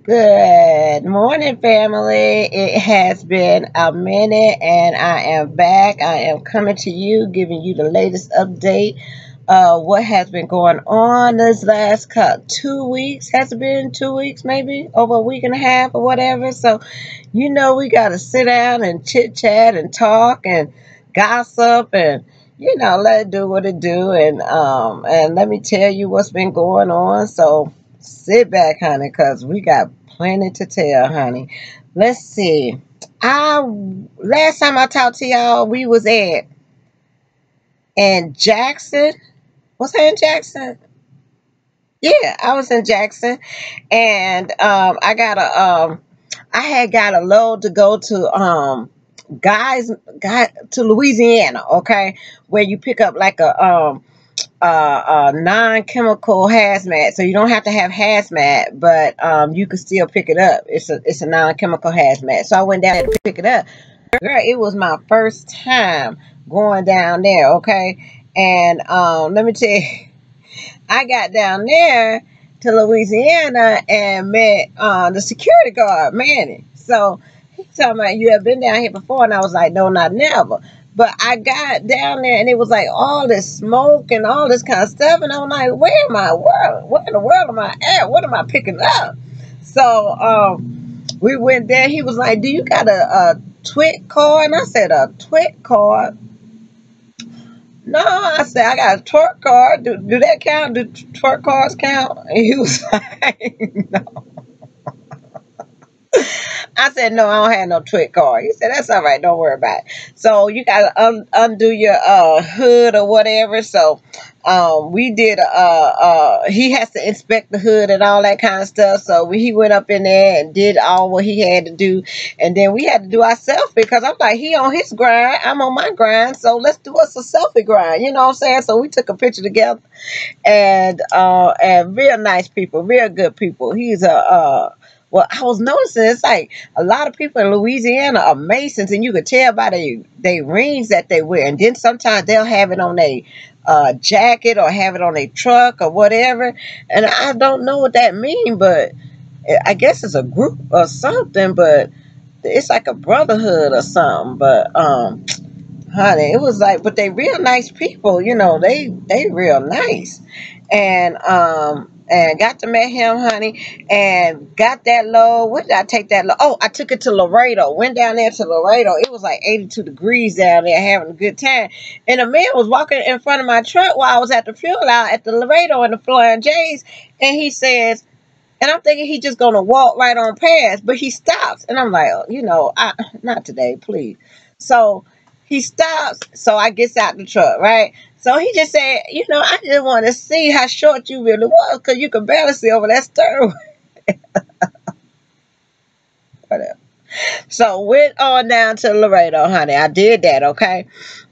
Good morning, family. It has been a minute and I am back. I am coming to you, giving you the latest update. What has been going on this last 2 weeks? Has it been 2 weeks, maybe over a week and a half or whatever? So, we got to sit down and chit chat and talk and gossip and let it do what it do. And let me tell you what's been going on. So sit back, honey, because we got plenty to tell, honey. Let's see. I Last time I talked to y'all, we was at in Jackson. Was I in Jackson? Yeah, I was in Jackson, and I had got a load to go to guy to Louisiana. Okay, where you pick up like a non-chemical hazmat, so you don't have to have hazmat, but you can still pick it up. It's a non-chemical hazmat. So I went down there to pick it up. Girl, it was my first time going down there. Okay, and let me tell you, I got down there to Louisiana and met the security guard, Manny. So he told me, "You have been down here before?" And I was like, "No, not never." But I got down there and it was like all this smoke and all this kind of stuff. And I'm like, where am I? Where in the world am I at? What am I picking up? So we went there. He was like, "Do you got a TWIC card?" And I said, "A TWIC card?" No, I said, "I got a twerk card. Do that count? Do twerk cards count?" And he was like, "No." I said, "No, I don't have no TWIC card." He said, "That's all right. Don't worry about it." So you got to undo your hood or whatever. So we did, he has to inspect the hood and all that kind of stuff. So he went up in there and did all what he had to do. And then we had to do our selfie because I'm like, he on his grind, I'm on my grind. So let's do us a selfie grind. You know what I'm saying? So we took a picture together, and real nice people, real good people. He's well, I was noticing it's like a lot of people in Louisiana are Masons, and you could tell by they rings that they wear. And then sometimes they'll have it on their jacket or have it on their truck or whatever. And I don't know what that means, but I guess it's a group or something. But it's like a brotherhood or something. But honey, it was like, but they real nice people. They real nice, and got to meet him, honey, and got that load. Where did I take that load? Oh, I took it to Laredo. Went down there to Laredo. It was like 82 degrees down there, having a good time. And a man was walking in front of my truck while I was at the fuel out at the Laredo in the Flying J's, and he says, and I'm thinking he just gonna walk right on past, but he stops, and I'm like, oh, not today, please. So he stops, so I gets out the truck, right? So he just said, "I just want to see how short you really was, because you could barely see over that stern." Whatever. So went on down to Laredo, honey. I did that, okay?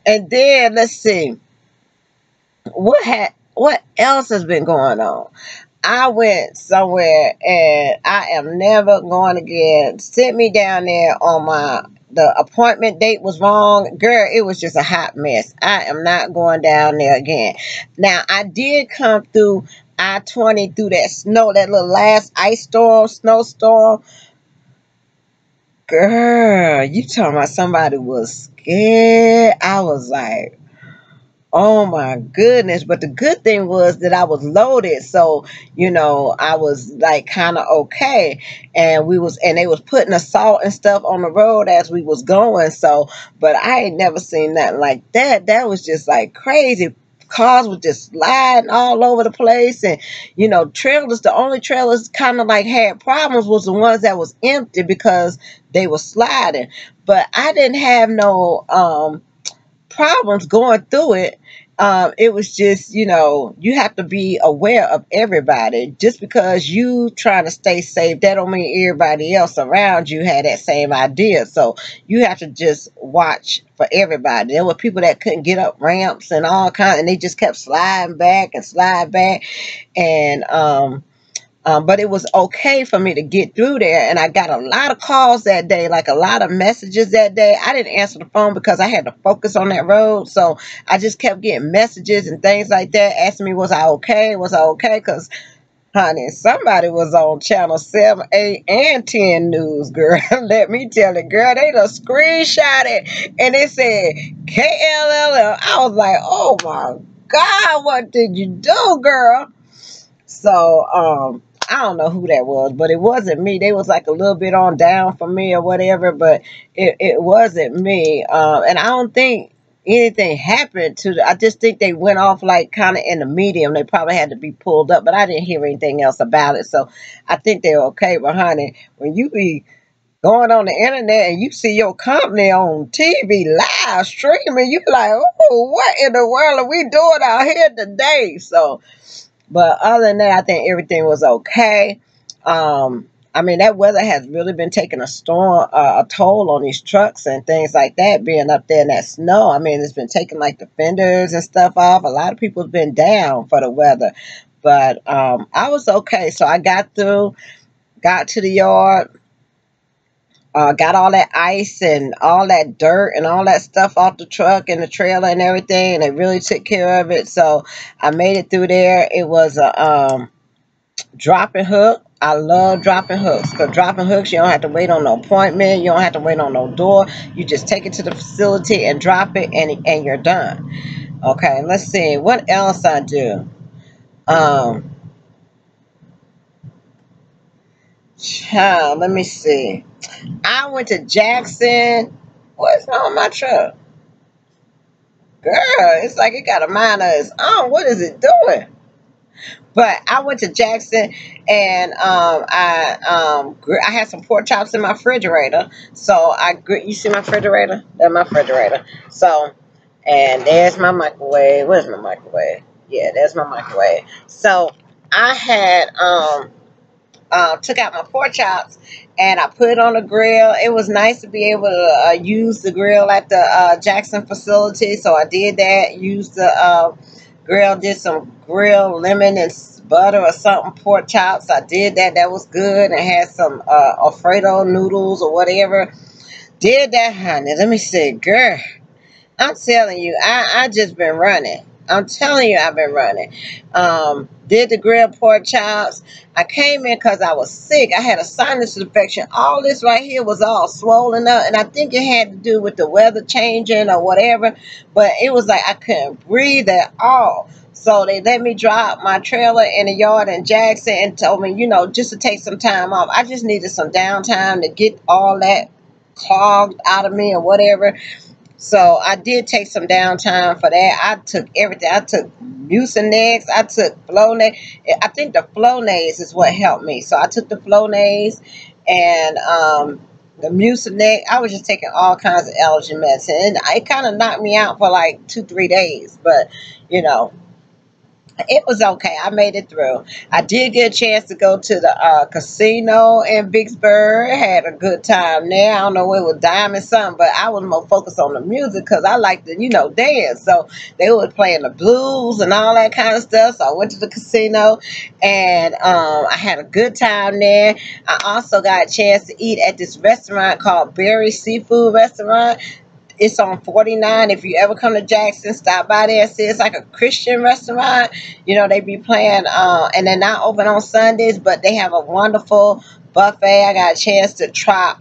And then let's see what else has been going on. I went somewhere and I am never going again. Sent me down there on the appointment date was wrong. Girl, it was just a hot mess. I am not going down there again. Now, I did come through I-20 through that snow, that little last ice storm, snowstorm. Girl, you talking about somebody was scared. I was like, oh my goodness. But the good thing was that I was loaded. So, I was like kind of okay. And they was putting the salt and stuff on the road as we was going. So, but I ain't never seen nothing like that. That was just like crazy. Cars were just sliding all over the place. And, the only trailers kind of like had problems was the ones that was empty because they were sliding. But I didn't have no, problems going through it. It was just, you have to be aware of everybody. Just because you trying to stay safe, that don't mean everybody else around you had that same idea. So you have to just watch for everybody. There were people that couldn't get up ramps and all kinds, and they just kept sliding back and slide back. And but it was okay for me to get through there. And I got a lot of calls that day, like a lot of messages that day. I didn't answer the phone because I had to focus on that road. So I just kept getting messages and things like that, asking me, was I okay? Was I okay? Because Honey, somebody was on channel 7, 8, and 10 news, girl. Let me tell it, girl. They done screenshot it and it said KLLM. I was like, oh my God, what did you do, girl? So, I don't know who that was, but it wasn't me. They was like a little bit on down for me or whatever, but it wasn't me. And I don't think anything happened to I just think they went off like kind of in the medium. They probably had to be pulled up, but I didn't hear anything else about it. So I think they're okay. But honey, when you be going on the internet and you see your company on TV live streaming, you like, oh, what in the world are we doing out here today? So but other than that, I think everything was okay. I mean, that weather has really been taking a toll on these trucks and things like that, being up there in that snow. I mean, it's been taking like the fenders and stuff off. A lot of people have been down for the weather. But I was okay. So I got through, got to the yard, got all that ice and all that dirt and all that stuff off the truck and the trailer and everything. And they really took care of it. So I made it through there. It was a dropping hook. I love dropping hooks because dropping hooks, you don't have to wait on no appointment. You don't have to wait on no door. You just take it to the facility and drop it, and you're done. Okay, let's see what else I do. Um, Child, let me see. I went to Jackson. What's on my truck? Girl, it's like it got a mind of its own. What is it doing? But I went to Jackson and I had some pork chops in my refrigerator. So you see my refrigerator? That's my refrigerator. So and there's my microwave. Where's my microwave? Yeah, there's my microwave. So I had took out my pork chops and I put it on the grill. It was nice to be able to use the grill at the Jackson facility. So I did that. Used the grill, did some grilled lemon and butter or something, pork chops. I did that. That was good. And had some Alfredo noodles or whatever. Did that, honey. Let me see. Girl, I'm telling you, I just been running. I'm telling you, I've been running. Did the grilled pork chops. I came in because I was sick. I had a sinus infection. All this right here was all swollen up, and I think it had to do with the weather changing or whatever. But it was like I couldn't breathe at all. So they let me drop my trailer in the yard in Jackson and told me, just to take some time off. I just needed some downtime to get all that clogged out of me or whatever. So I did take some downtime for that. I took everything. I took Mucinex. I took Flonase. I think the Flonase is what helped me. So I took the Flonase and the Mucinex. I was just taking all kinds of allergy medicine. And it kind of knocked me out for like 2, 3 days. But, you know, it was okay. I made it through. I did get a chance to go to the casino in Vicksburg. Had a good time there. I don't know, it was Diamond something, but I was more focused on the music because I like to, dance. So they were playing the blues and all that kind of stuff. So I went to the casino and I had a good time there. I also got a chance to eat at this restaurant called Berry Seafood Restaurant. It's on 49. If you ever come to Jackson, stop by there and see. It's like a Christian restaurant. They be playing, and they're not open on Sundays, but they have a wonderful buffet. I got a chance to try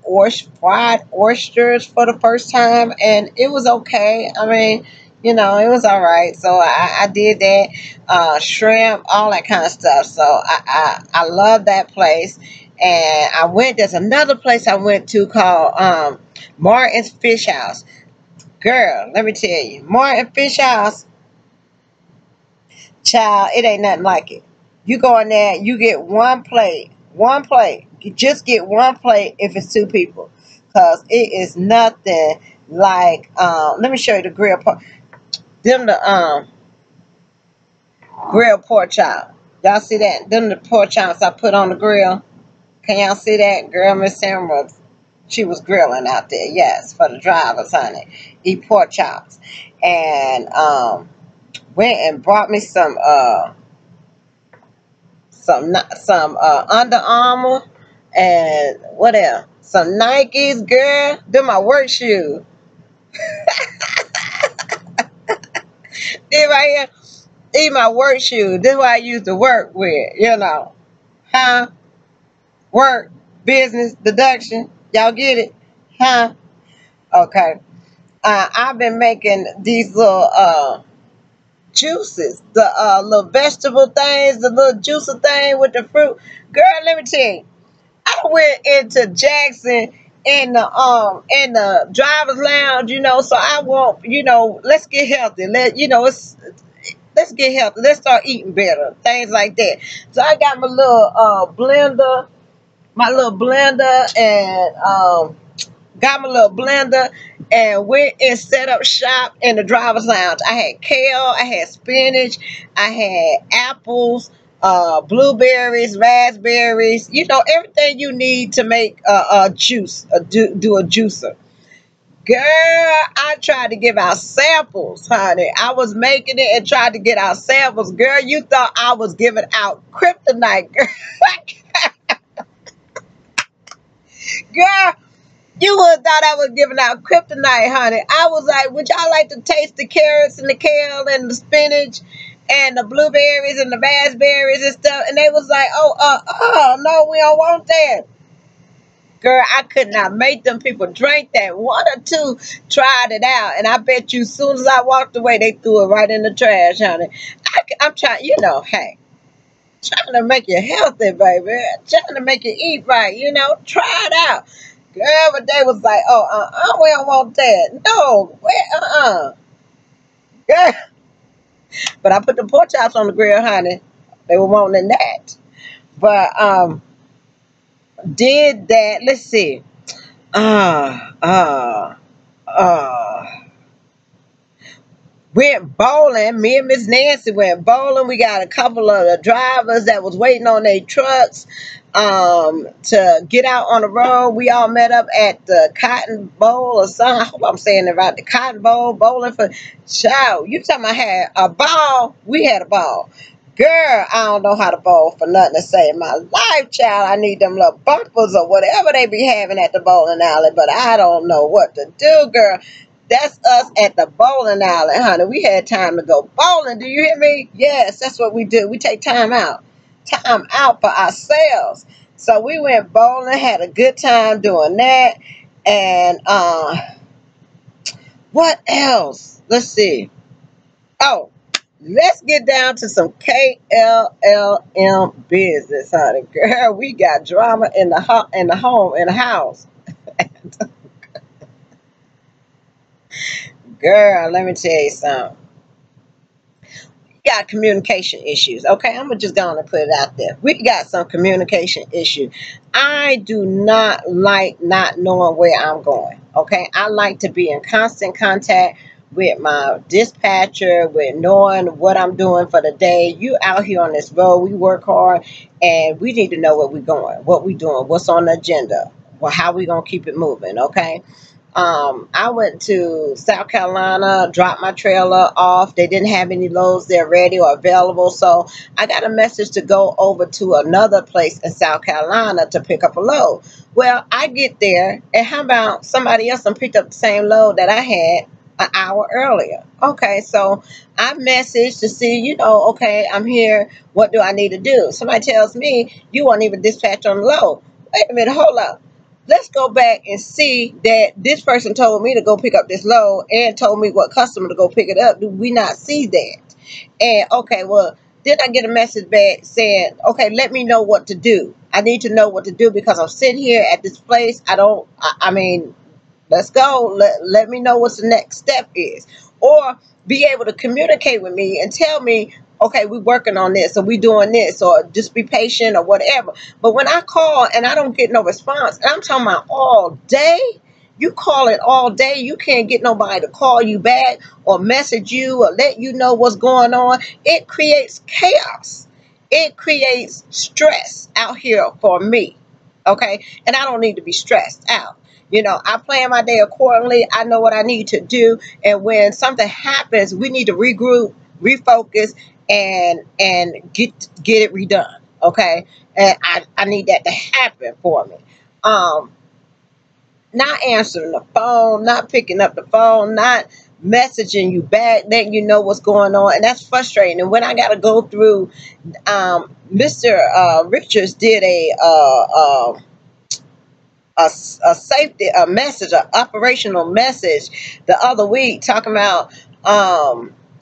fried oysters for the first time, and it was okay. I mean, it was all right. So I did that, shrimp, all that kind of stuff. So I love that place. And there's another place I went to called Martin's Fish House. Girl, let me tell you, Martin Fish House, child, it ain't nothing like it. You go in there, you get one plate, one plate. You just get one plate if it's two people, cause it is nothing like. Let me show you the grill pork. The grill pork chop. Y'all see that? Them the pork chops I put on the grill. Can y'all see that? Girl, Miss Sam she was grilling out there, yes, for the drivers, honey. Eat pork chops. And went and brought me some Under Armour and what else? Some Nikes, girl. They're my work shoes. They right here. These my work shoes. This is what I used to work with, Huh? Work, business, deduction. Y'all get it? Huh? Okay. I've been making these little juices, the little vegetable things, the little juicer thing with the fruit. Girl, let me tell you, I went into Jackson in the driver's lounge, so I want, let's get healthy. Let's get healthy. Let's start eating better. Things like that. So I got my little blender, and got my little blender and went and set up shop in the driver's lounge. I had kale, I had spinach, I had apples, blueberries, raspberries, everything you need to make a juice, do a juicer. Girl, I tried to give out samples, honey. I was making it and tried to get out samples. Girl, you thought I was giving out kryptonite. Girl, you would have thought I was giving out kryptonite, honey. I was like, would y'all like to taste the carrots and the kale and the spinach and the blueberries and the raspberries and stuff? And they was like, oh, no, we don't want that. Girl, I could not make them people drink that. One or two tried it out, and I bet you as soon as I walked away, they threw it right in the trash, honey. I'm trying, hey, trying to make you healthy, baby. Trying to make you eat right, try it out. Girl, but they was like, oh, we don't want that. No, Girl. But I put the pork chops on the grill, honey. They were wanting that. But did that. Let's see. Uh, uh, uh, went bowling. Me and Miss Nancy went bowling. We got a couple of the drivers that was waiting on their trucks to get out on the road. We all met up at the Cotton Bowl or something. I hope I'm saying it right. The Cotton Bowl, bowling for child. You talking about had a ball? We had a ball. Girl, I don't know how to bowl for nothing to say in my life, child. I need them little bumpers or whatever they be having at the bowling alley, but I don't know what to do, girl. That's us at the bowling alley, honey. We had time to go bowling. Do you hear me? Yes, that's what we do. We take time out. Time out for ourselves. So we went bowling, had a good time doing that. And what else? Let's see. Oh, let's get down to some KLLM business, honey. Girl, we got drama in the house. Girl, let me tell you something. Got communication issues. Okay, I'm just gonna put it out there. We got some communication issues. I do not like not knowing where I'm going. Okay, I like to be in constant contact with my dispatcher, with knowing what I'm doing for the day. You out here on this road, we work hard, and we need to know where we're going, what we're doing, what's on the agenda, well, how we gonna keep it moving. Okay, I went to South Carolina, dropped my trailer off. They didn't have any loads there ready or available. So I got a message to go over to another place in South Carolina to pick up a load. Well, I get there, and how about somebody else and picked up the same load that I had an hour earlier? Okay, so I messaged to see, okay, I'm here. What do I need to do? Somebody tells me you weren't even dispatched on the load. Wait a minute, hold up. Let's go back and see that this person told me to go pick up this load and told me what customer to go pick it up. Do we not see that? And okay, well, then I get a message back saying, okay, let me know what to do. I need to know what to do because I'm sitting here at this place. I mean, let's go. Let me know what the next step is. Or be able to communicate with me and tell me, okay, we're working on this, or we doing this, or just be patient or whatever. But when I call and I don't get no response, and I'm talking about all day, you call it all day, you can't get nobody to call you back or message you or let you know what's going on. It creates chaos. It creates stress out here for me. Okay. And I don't need to be stressed out. I plan my day accordingly. I know what I need to do. And when something happens, we need to regroup, refocus, and get it redone. Okay. And I need that to happen for me. Not answering the phone, not picking up the phone, not messaging you back, letting you know what's going on, and that's frustrating. And when I got to go through, Mr. Richards did a safety a message, an operational message the other week talking about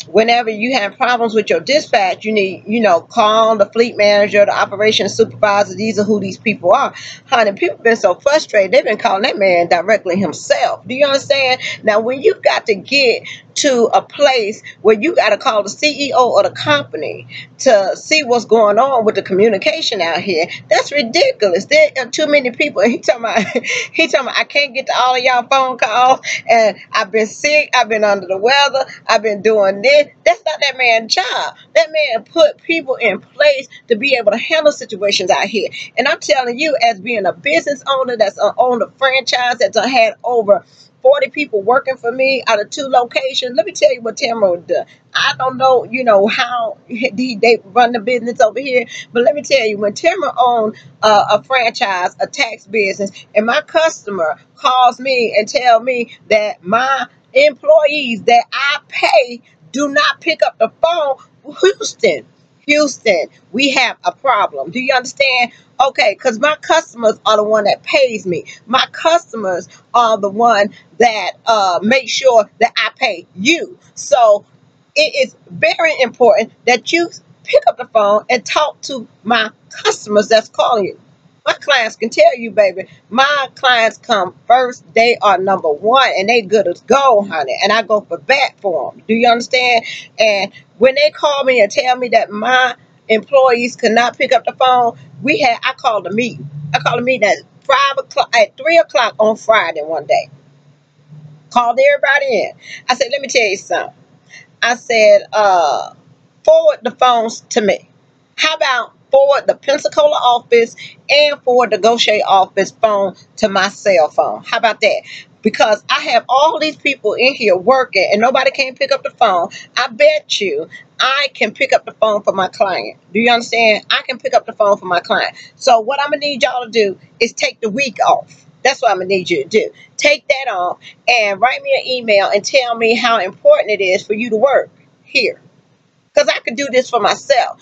whenever you have problems with your dispatch, you need, call the fleet manager, the operations supervisor. These are who these people are. Honey, people been so frustrated, they've been calling that man directly himself. Do you understand? Now, when you got to get to a place where you got to call the CEO of the company to see what's going on with the communication out here, that's ridiculous. There are too many people. And he talking about, I can't get to all of y'all phone calls, and I've been sick, I've been under the weather, I've been doing this. That's not that man's job. That man put people in place to be able to handle situations out here. And I'm telling you, as being a business owner that's on a franchise that's had over 40 people working for me out of 2 locations. Let me tell you what Tamara does. I don't know, how they run the business over here, but let me tell you, when Tamara owned a franchise, a tax business, and my customer calls me and tell me that my employees that I pay do not pick up the phone, Houston, we have a problem. Do you understand? Okay, because my customers are the one that pays me. My customers are the one that make sure that I pay you. So it is very important that you pick up the phone and talk to my customers that's calling you. My clients can tell you, baby, my clients come first. They are number one, and they good as gold, honey. And I go for bat for them. Do you understand? And when they call me and tell me that my employees could not pick up the phone, I called a meeting. I called a meeting at 5 o'clock, at 3 o'clock on Friday one day. Called everybody in. I said, let me tell you something. I said, forward the phones to me. How about forward the Pensacola office and forward the Gaucher office phone to my cell phone? How about that? Because I have all these people in here working and nobody can pick up the phone. I bet you I can pick up the phone for my client. Do you understand? I can pick up the phone for my client. So what I'm going to need y'all to do is take the week off. That's what I'm going to need you to do. Take that off and write me an email and tell me how important it is for you to work here. Because I could do this for myself.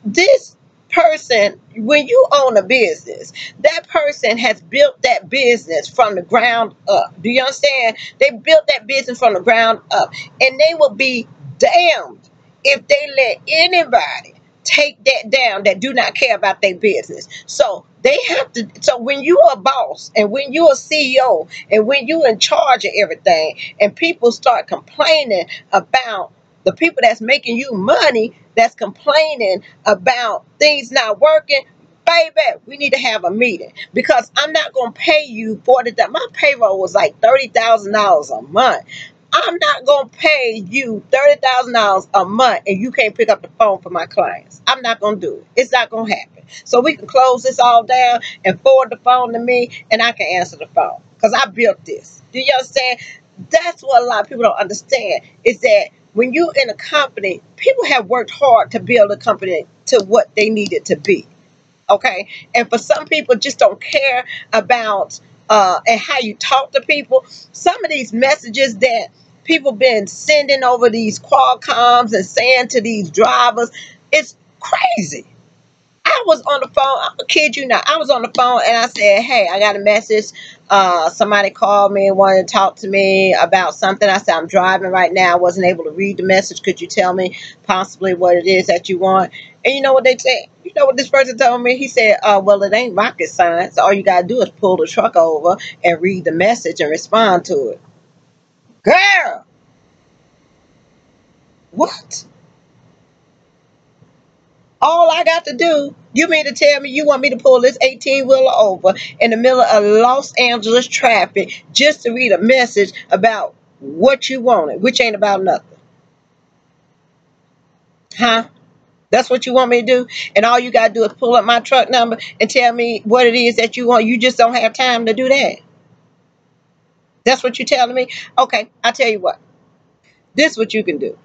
This person, when you own a business, that person has built that business from the ground up. Do you understand? They built that business from the ground up. And they will be damned if they let anybody take that down that do not care about their business. So they have to. So when you're a boss and when you're a CEO and when you're in charge of everything and people start complaining about the people that's making you money, that's complaining about things not working, baby, we need to have a meeting, because I'm not going to pay you $40,000. My payroll was like $30,000 a month. I'm not going to pay you $30,000 a month and you can't pick up the phone for my clients. I'm not going to do it. It's not going to happen. So we can close this all down and forward the phone to me and I can answer the phone because I built this. Do you understand? That's what a lot of people don't understand, is that when you're in a company, people have worked hard to build a company to what they need it to be. Okay? And for some people just don't care about and how you talk to people. Some of these messages that people been sending over these Qualcomms and saying to these drivers, it's crazy. I was on the phone. I'm gonna kid you not. I was on the phone and I said, "Hey, I got a message. Somebody called me and wanted to talk to me about something." I said, "I'm driving right now. I wasn't able to read the message. Could you tell me possibly what it is that you want?" And you know what they said? You know what this person told me? He said, "Well, it ain't rocket science. All you gotta do is pull the truck over and read the message and respond to it." Girl, what? All I got to do, you mean to tell me you want me to pull this 18-wheeler over in the middle of Los Angeles traffic just to read a message about what you wanted, which ain't about nothing? Huh? That's what you want me to do? And all you got to do is pull up my truck number and tell me what it is that you want. You just don't have time to do that. That's what you're telling me? Okay, I'll tell you what. This is what you can do.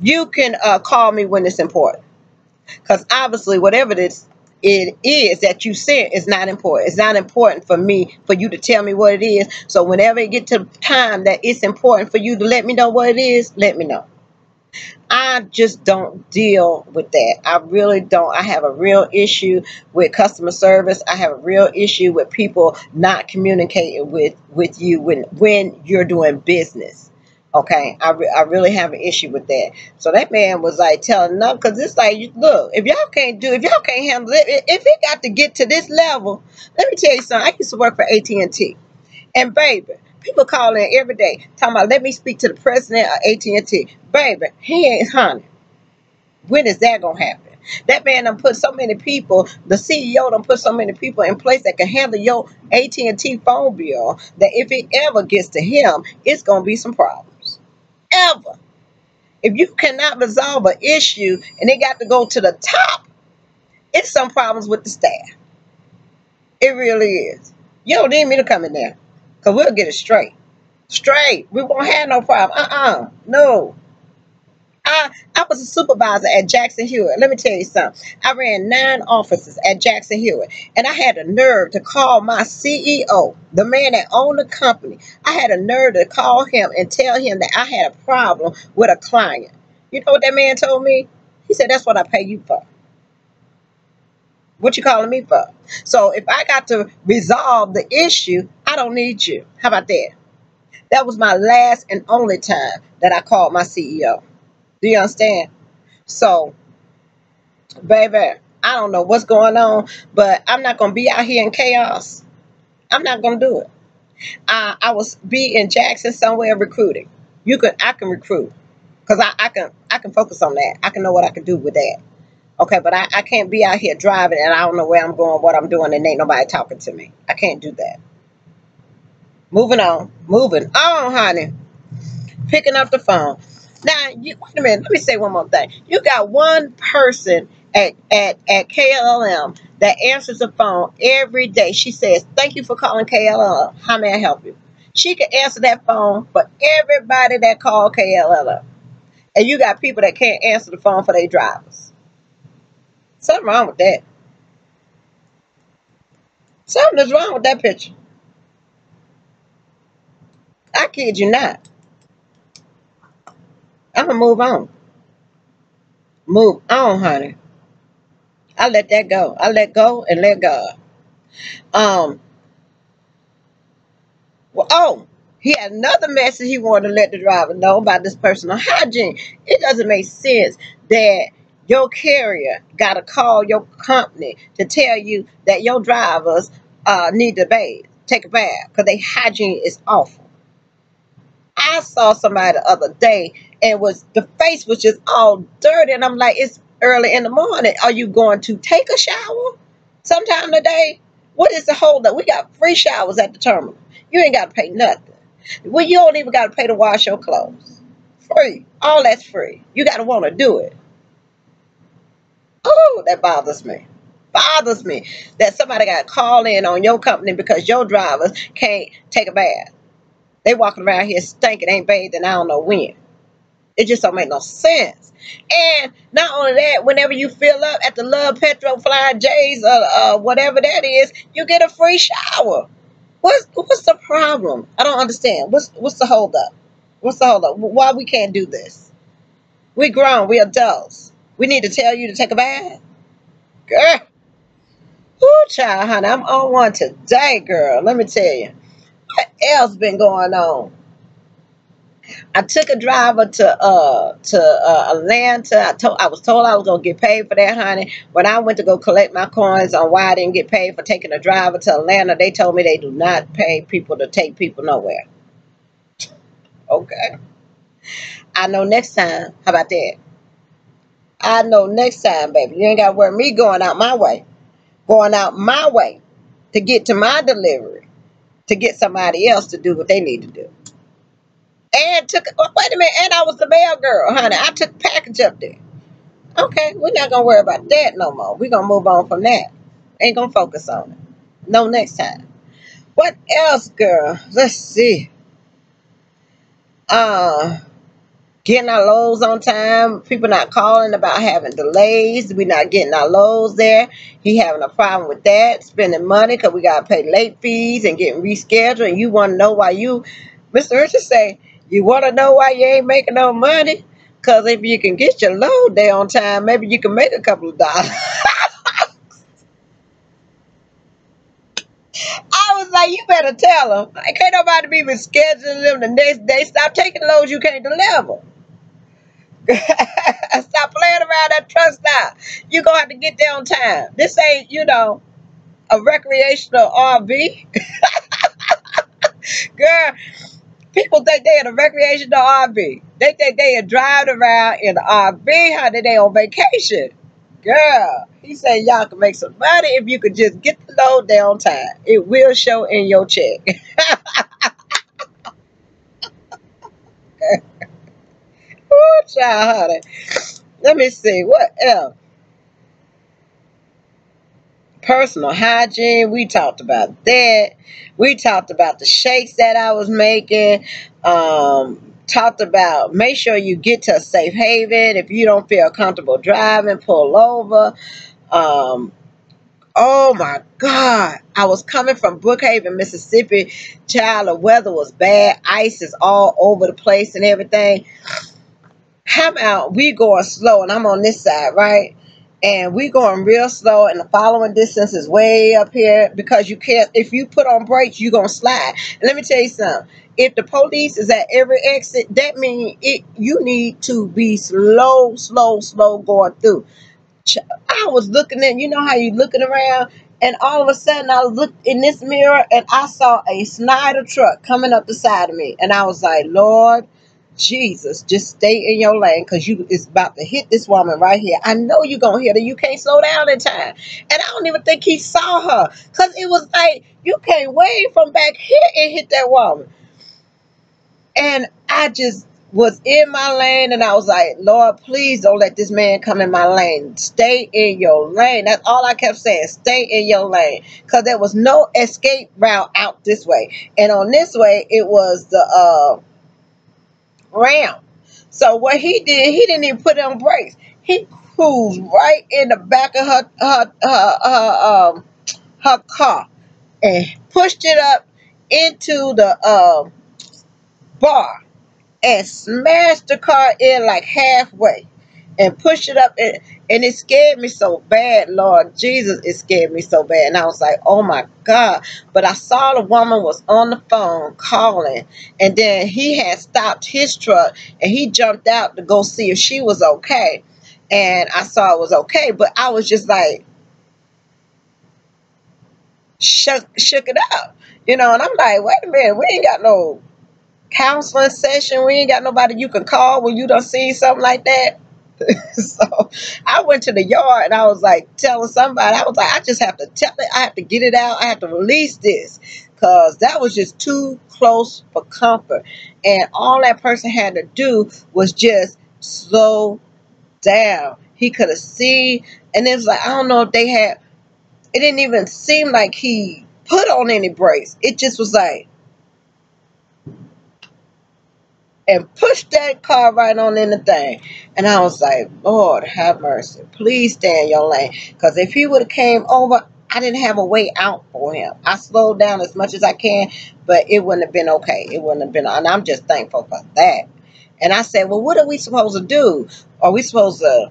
You can call me when it's important. Because obviously, whatever it is, it is that you sent is not important. It's not important for me for you to tell me what it is. So whenever it get to time that it's important for you to let me know what it is, let me know. I just don't deal with that. I really don't. I have a real issue with customer service. I have a real issue with people not communicating with you when you're doing business. Okay, I really have an issue with that. So that man was like telling them, because it's like, look, if y'all can't handle it, if it got to get to this level, let me tell you something. I used to work for AT&T. And baby, people call in every day talking about, let me speak to the president of AT&T. Baby, he ain't, honey. When is that gonna happen? That man done put so many people, the CEO done put so many people in place that can handle your AT&T phone bill that if it ever gets to him, it's gonna be some problems. Ever. If you cannot resolve an issue and it got to go to the top, it's some problems with the staff. It really is. You don't need me to come in there, because we'll get it straight. Straight. We won't have no problem. No. I was a supervisor at Jackson Hewitt. Let me tell you something. I ran 9 offices at Jackson Hewitt, and I had the nerve to call my CEO, the man that owned the company. I had a nerve to call him and tell him that I had a problem with a client. You know what that man told me? He said, that's what I pay you for. What you calling me for? So if I got to resolve the issue, I don't need you. How about that? That was my last and only time that I called my CEO. Do you understand? So, baby, I don't know what's going on, but I'm not going to be out here in chaos. I'm not going to do it. I will be in Jackson somewhere recruiting. I can recruit, because I can focus on that. I can know what I can do with that. Okay, but I can't be out here driving and I don't know where I'm going, what I'm doing, and ain't nobody talking to me. I can't do that. Moving on, honey. Picking up the phone. Now, wait a minute. Let me say one more thing. You got one person at KLLM that answers the phone every day. She says, "Thank you for calling KLLM. How may I help you?" She can answer that phone for everybody that called KLLM. And you got people that can't answer the phone for their drivers. Something wrong with that. Something is wrong with that picture. I kid you not. I'm going to move on. Move on, honey. I let that go. I let go and let God. Um. He had another message he wanted to let the driver know about this personal hygiene. It doesn't make sense that your carrier got to call your company to tell you that your drivers need to bathe, take a bath, because their hygiene is awful. I saw somebody the other day and the face was just all dirty, and I'm like, it's early in the morning. Are you going to take a shower sometime today? What is the holdup? We got free showers at the terminal. You ain't got to pay nothing. Well, you don't even got to pay to wash your clothes. Free. All that's free. You got to want to do it. Oh, that bothers me. Bothers me that somebody got to call in on your company because your drivers can't take a bath. They walking around here stinking, ain't bathed, and I don't know when. It just don't make no sense. And not only that, whenever you fill up at the Love Petro Flying J's or whatever that is, you get a free shower. What's the problem? I don't understand. What's the holdup? What's the holdup? Why we can't do this? We grown. We adults. We need to tell you to take a bath, girl. Whoo, child, honey, I'm on one today, girl. Let me tell you. What else been going on? I took a driver to Atlanta. I was told I was gonna get paid for that, honey. When I went to go collect my coins on why I didn't get paid for taking a driver to Atlanta, they told me they do not pay people to take people nowhere. Okay. I know next time. How about that? I know next time, baby. You ain't got to worry me going out my way. Going out my way to get to my delivery. To get somebody else to do what they need to do. And wait a minute, and I was the mail girl, honey. I took the package up there. Okay, we're not gonna worry about that no more. We're gonna move on from that. Ain't gonna focus on it. No, next time. What else, girl? Let's see. Uh getting our loads on time. People not calling about having delays. We not getting our loads there. He having a problem with that. Spending money because we got to pay late fees and getting rescheduled. And you want to know why you, Mr. Richard say, you want to know why you ain't making no money? Because if you can get your load there on time, maybe you can make a couple of dollars. I was like, you better tell them. Can't nobody be scheduling them the next day. Stop taking loads you can't deliver. Stop playing around that truck stop. You gonna have to get there on time. This ain't, a recreational RV. Girl, people think they in a recreational RV. They think they are driving around in an RV, honey. They on vacation. Girl, he said y'all can make some money if you could just get the load there on time. It will show in your check. Ooh, child, honey. Let me see. What else? Personal hygiene. We talked about that. We talked about the shakes that I was making. Talked about make sure you get to a safe haven. If you don't feel comfortable driving, pull over. Um, oh my God. I was coming from Brookhaven, Mississippi. Child, the weather was bad. Ice is all over the place and everything. How about we going slow and I'm on this side, right? And we going real slow and the following distance is way up here because you can't, if you put on brakes, you're going to slide. And let me tell you something. If the police is at every exit, that means you need to be slow, slow, slow going through. I was looking at, you know how you looking around, and all of a sudden I looked in this mirror and I saw a Snyder truck coming up the side of me. And I was like, Lord Jesus, just stay in your lane because you is about to hit this woman right here. I know you're going to hit her. You can't slow down in time. And I don't even think he saw her because it was like, you can't wave from back here and hit that woman. And I just was in my lane and I was like, Lord, please don't let this man come in my lane. Stay in your lane. That's all I kept saying. Stay in your lane. Because there was no escape route out this way. And on this way, it was the ramp. So what he did, he didn't even put on brakes. He cruised right in the back of her car and pushed it up into the bar and smashed the car in like halfway and pushed it up and it scared me so bad, Lord Jesus, it scared me so bad. And I was like, oh my God. But I saw the woman was on the phone calling and then he had stopped his truck and he jumped out to go see if she was okay. And I saw it was okay, but I was just like shook it up, and I'm like, wait a minute, we ain't got no counseling session. We ain't got nobody you can call when you done see something like that. So I went to the yard and I was like telling somebody, I was like, I just have to tell it. I have to get it out. I have to release this because that was just too close for comfort. And all that person had to do was just slow down. He could have seen. And it was like, I don't know if they had, it didn't even seem like he put on any brakes. It just was like, and pushed that car right on in the thing. And I was like, Lord, have mercy. Please stay in your lane. Because if he would have came over, I didn't have a way out for him. I slowed down as much as I can, but it wouldn't have been okay. It wouldn't have been, and I'm just thankful for that. And I said, well, what are we supposed to do? Are we supposed to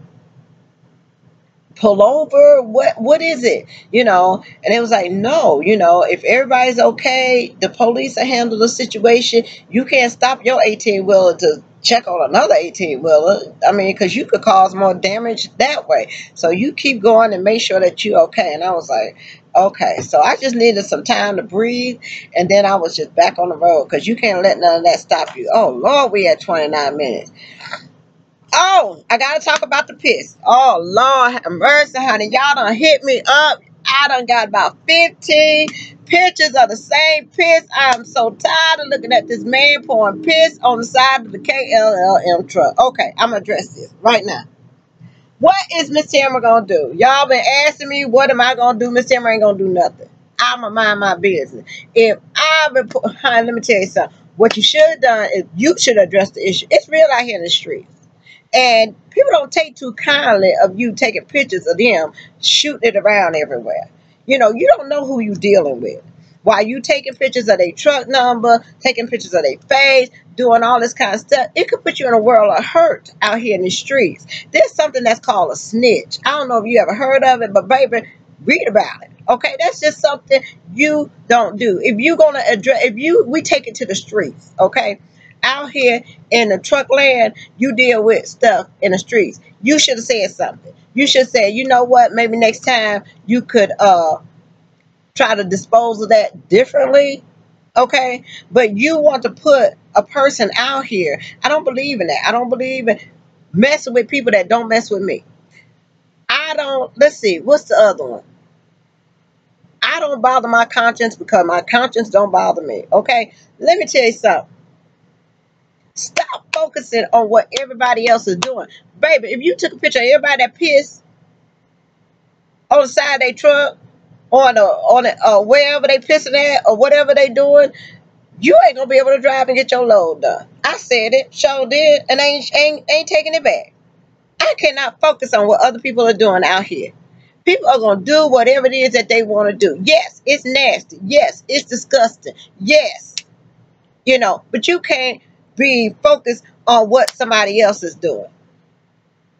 pull over? What is it? And it was like, no, if everybody's okay, the police will handle the situation. You can't stop your 18-wheeler to check on another 18-wheeler. I mean, because you could cause more damage that way. So you keep going and make sure that you're okay. And I was like, okay. So I just needed some time to breathe. And then I was just back on the road because you can't let none of that stop you. Oh, Lord, we had 29 minutes. Oh, I gotta talk about the piss. Oh, Lord have mercy, honey. Y'all done hit me up. I done got about 15 pictures of the same piss. I am so tired of looking at this man pouring piss on the side of the KLLM truck. Okay, I'm gonna address this right now. What is Miss Tamara gonna do? Y'all been asking me, what am I gonna do? Miss Tamara ain't gonna do nothing. I'ma mind my business. If I report, honey, let me tell you something. What you should have done is you should address the issue. It's real out here in the streets. And people don't take too kindly of you taking pictures of them shooting it around everywhere. You know, you don't know who you dealing with. While you taking pictures of their truck number, taking pictures of their face, doing all this kind of stuff, it could put you in a world of hurt out here in the streets. There's something that's called a snitch. I don't know if you ever heard of it, but baby, read about it. Okay, that's just something you don't do. If you gonna address, we take it to the streets. Okay, out here in the truck land, you deal with stuff in the streets. You should have said something. You should say, you know what? Maybe next time you could try to dispose of that differently. Okay, but you want to put a person out here. I don't believe in that. I don't believe in messing with people that don't mess with me. I don't. Let's see. What's the other one? I don't bother my conscience because my conscience don't bother me. Okay, let me tell you something. Stop focusing on what everybody else is doing. Baby, if you took a picture of everybody that pissed on the side of their truck, wherever they pissing at or whatever they doing, you ain't gonna be able to drive and get your load done. I said it, sure did, and ain't taking it back. I cannot focus on what other people are doing out here. People are gonna do whatever it is that they want to do. Yes, it's nasty. Yes, it's disgusting. Yes, but you can't be focused on what somebody else is doing.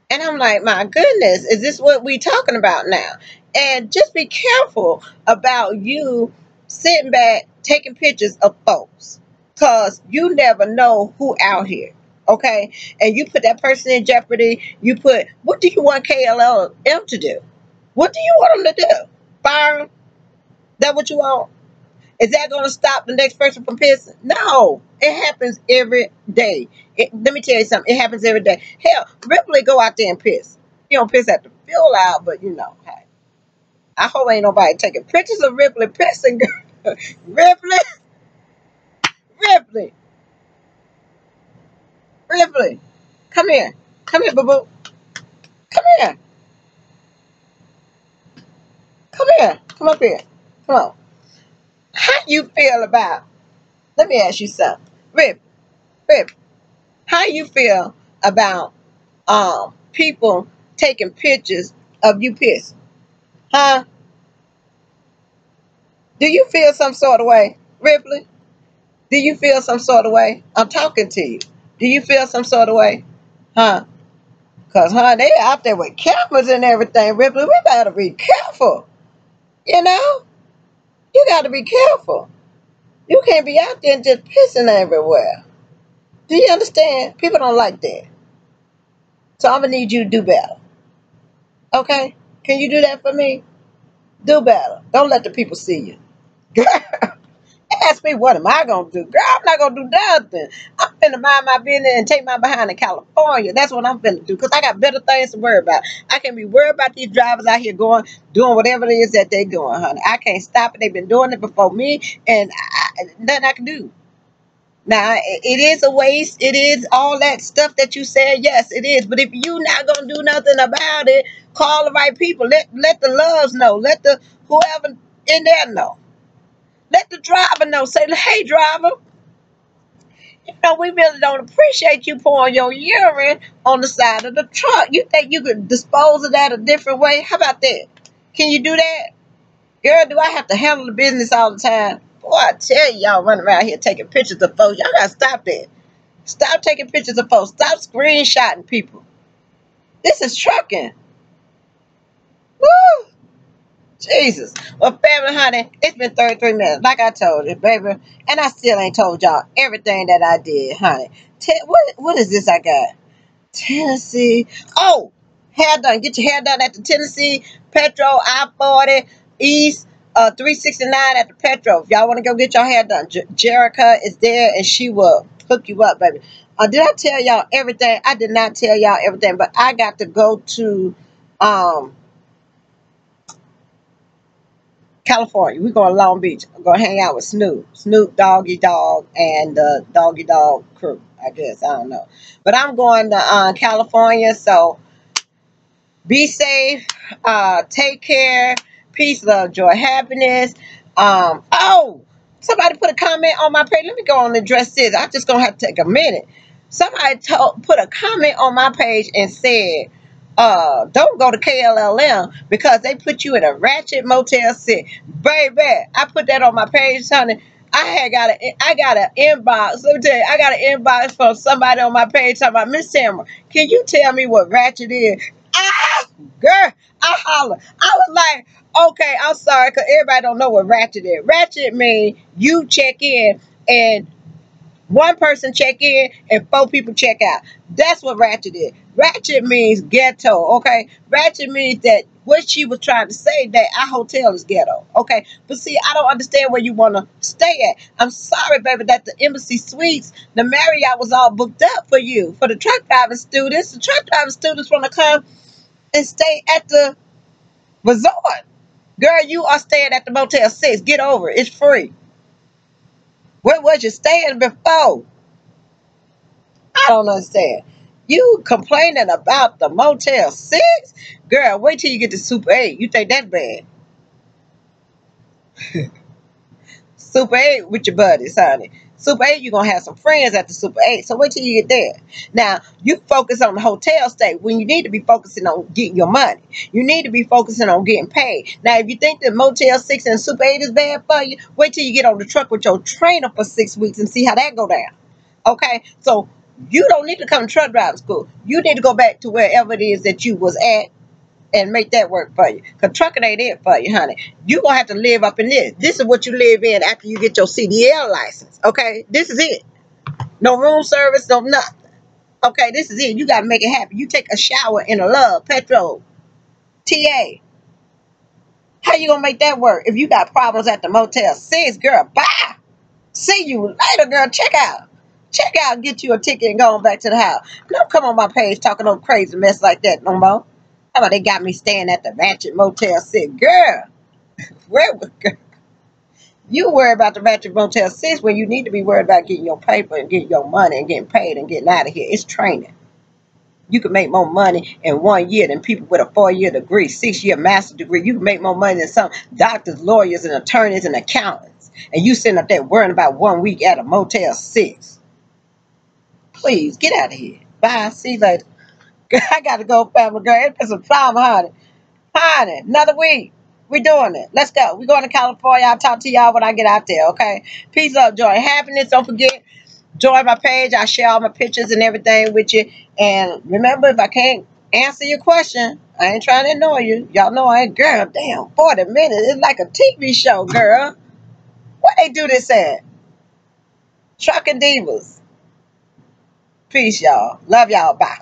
And I'm like, my goodness, is this what we talking about now? And just be careful about you sitting back taking pictures of folks, because you never know who out here. Okay, and you put that person in jeopardy. What do you want KLLM to do? What do you want them to do? Fire them? That what you want? Is that going to stop the next person from pissing? No. It happens every day. Let me tell you something. It happens every day. Hell, Ripley go out there and piss. He don't piss at the fill out, but hey. I hope ain't nobody taking pictures of Ripley pissing. Ripley, Ripley, Ripley. Come here. Come here, boo-boo. Come here. Come here. Come up here. Come on. How you feel about, let me ask you something. Ripley, how you feel about people taking pictures of you pissing? Huh? Do you feel some sort of way, Ripley? Do you feel some sort of way? I'm talking to you. Do you feel some sort of way? Huh? Because, they out there with cameras and everything, Ripley. We gotta be careful. You know? You gotta be careful. You can't be out there and just pissing everywhere. Do you understand? People don't like that. So I'm gonna need you to do better. Okay? Can you do that for me? Do better. Don't let the people see you. Girl, ask me what am I gonna do? Girl, I'm not gonna do nothing. I'm finna mind my business and take my behind to California. That's what I'm finna do, because I got better things to worry about. I can't be worried about these drivers out here doing whatever it is that they doing, honey. I can't stop it. They've been doing it before me, and nothing I can do. Now, it is a waste. It is all that stuff that you said. Yes, it is. But if you not gonna do nothing about it, call the right people. Let the loves know. Let the whoever in there know. Let the driver know. Say, hey, driver, we really don't appreciate you pouring your urine on the side of the truck. You think you could dispose of that a different way? How about that? Can you do that? Girl, do I have to handle the business all the time? Boy, I tell you, y'all running around here taking pictures of folks. Y'all gotta stop that. Stop taking pictures of folks. Stop screenshotting people. This is trucking. Woo! Jesus. Well, family, honey, it's been 33 minutes. Like I told you, baby. And I still ain't told y'all everything that I did, honey. What is this I got? Tennessee. Oh, hair done. Get your hair done at the Tennessee Petro I-40 East 369 at the Petro. If y'all want to go get your hair done, Jerica is there and she will hook you up, baby. Did I tell y'all everything? I did not tell y'all everything, but I got to go to California. We're going to Long Beach. I'm going to hang out with Snoop Doggy Dog, and the Doggy Dog crew, I guess. I don't know. But I'm going to California, so be safe. Take care. Peace, love, joy, happiness. Oh, Somebody put a comment on my page. Let me go on and address this. I just gonna have to take a minute. Somebody put a comment on my page and said, don't go to KLLM because they put you in a ratchet Motel 6. Baby, I put that on my page, honey. I got an inbox. Let me tell you, I got an inbox from somebody on my page talking about, Miss Tamara, can you tell me what ratchet is? Ah, girl, I holler. I was like, okay, I'm sorry, because everybody don't know what ratchet is. Ratchet means you check in and one person check in and 4 people check out. That's what ratchet is. Ratchet means ghetto, okay? Ratchet means that what she was trying to say, that our hotel is ghetto, okay? But see, I don't understand where you want to stay at. I'm sorry, baby, that the Embassy Suites, the Marriott was all booked up for you, for the truck driving students. The truck driving students want to come and stay at the resort. Girl, you are staying at the Motel 6. Get over it. It's free. Where was you staying before? I don't understand. You complaining about the Motel 6? Girl, wait till you get to Super 8. You think that bad? Super 8 with your buddies, honey. Super 8, you're going to have some friends at the Super 8. So wait till you get there. Now, you focus on the hotel stay when you need to be focusing on getting your money. You need to be focusing on getting paid. Now, if you think that Motel 6 and Super 8 is bad for you, wait till you get on the truck with your trainer for 6 weeks and see how that go down. Okay? So, you don't need to come to truck driving school. You need to go back to wherever it is that you was at and make that work for you. Because trucking ain't it for you, honey. You're going to have to live up in this. This is what you live in after you get your CDL license. Okay? This is it. No room service, no nothing. Okay? This is it. You got to make it happen. You take a shower in a Love, Petrol, TA. How you going to make that work if you got problems at the Motel 6, girl? Bye. See you later, girl. Check out. Check out, get you a ticket and go on back to the house. Don't come on my page talking no crazy mess like that no more. How about they got me staying at the Ratchet Motel 6? Girl, where was girl? You worry about the Ratchet Motel 6 when you need to be worried about getting your paper and getting your money and getting paid and getting out of here. It's training. You can make more money in 1 year than people with a 4-year degree, 6-year master degree. You can make more money than some doctors, lawyers, and attorneys and accountants. And you sitting up there worrying about 1 week at a Motel 6. Please, get out of here. Bye. See you later. I got to go, family girl. It's been some time, honey. Honey, another week. We're doing it. Let's go. We're going to California. I'll talk to y'all when I get out there, okay? Peace, love, joy, and happiness. Don't forget, join my page. I share all my pictures and everything with you. And remember, if I can't answer your question, I ain't trying to annoy you. Y'all know I ain't, girl, damn, 40 minutes. It's like a TV show, girl. Where they do this at? Trucking Divas. Peace, y'all. Love y'all. Bye.